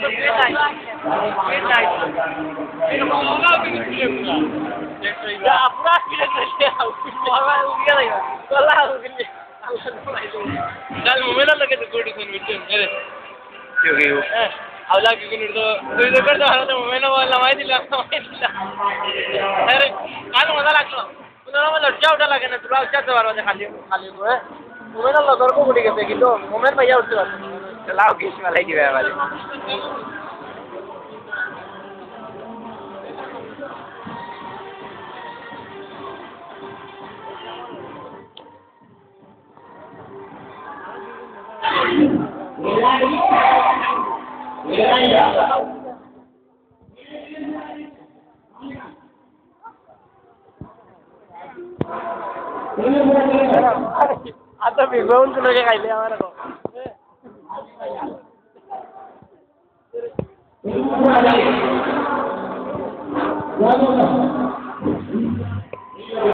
तो फिर नाइट फिर पूरा ya पूरा किले ले आओ मारवा उगया नहीं कला उगले चल मोबाइल लगे तो कोडी सुन बिट मेरे क्यों गयो आवला की निडतो तो कर दो हां तो मोबाइल वाला माहिती दिला अरे काल मजा लागतो तुला मला लज्जा उठा लागे ना तुला लज्जा मारवा दे खाली खाली को मोबाइल ला घर को गुडी के किलो मोबाइल भैया उठते चलाओ किस वाला की वाले आता भिगवून तुला काय खायले आम्हाला को